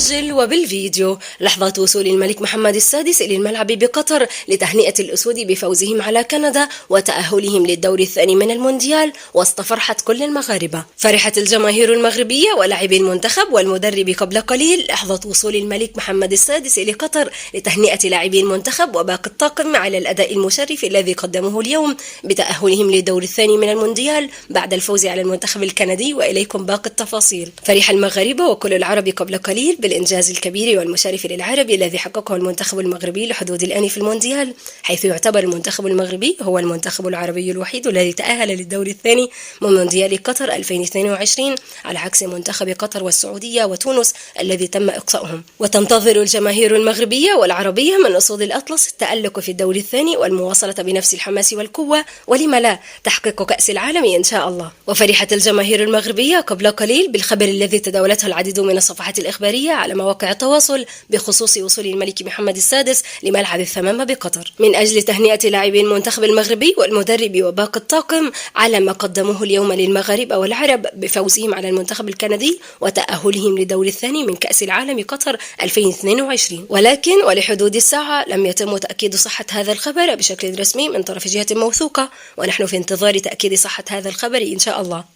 نسجل وبالفيديو لحظة وصول الملك محمد السادس إلى الملعب بقطر لتهنئة الأسود بفوزهم على كندا وتأهلهم للدور الثاني من المونديال وسط فرحة كل المغاربة. فرحت الجماهير المغربية ولاعبي المنتخب والمدرب قبل قليل لحظة وصول الملك محمد السادس إلى قطر لتهنئة لاعبي المنتخب وباقي الطاقم على الأداء المشرف الذي قدموه اليوم بتأهلهم للدور الثاني من المونديال بعد الفوز على المنتخب الكندي، وإليكم باقي التفاصيل. فرح المغاربة وكل العرب قبل قليل بالإنجاز الكبير والمشرف للعرب الذي حققه المنتخب المغربي لحدود الآن في المونديال، حيث يعتبر المنتخب المغربي هو المنتخب العربي الوحيد الذي تأهل للدور الثاني من مونديال قطر 2022 على عكس منتخب قطر والسعودية وتونس الذي تم إقصائهم. وتنتظر الجماهير المغربية والعربية من أسود الأطلس التألق في الدور الثاني والمواصلة بنفس الحماس والقوة، ولم لا تحقيق كأس العالم إن شاء الله. وفرحت الجماهير المغربية قبل قليل بالخبر الذي تداولته العديد من الصفحات الإخبارية على مواقع التواصل بخصوص وصول الملك محمد السادس لملعب الثمامة بقطر من أجل تهنئة لاعبي المنتخب المغربي والمدرب وباقي الطاقم على ما قدموه اليوم للمغاربة والعرب بفوزهم على المنتخب الكندي وتأهلهم للدور الثاني من كأس العالم قطر 2022. ولكن ولحدود الساعة لم يتم تأكيد صحة هذا الخبر بشكل رسمي من طرف جهة موثوقة، ونحن في انتظار تأكيد صحة هذا الخبر إن شاء الله.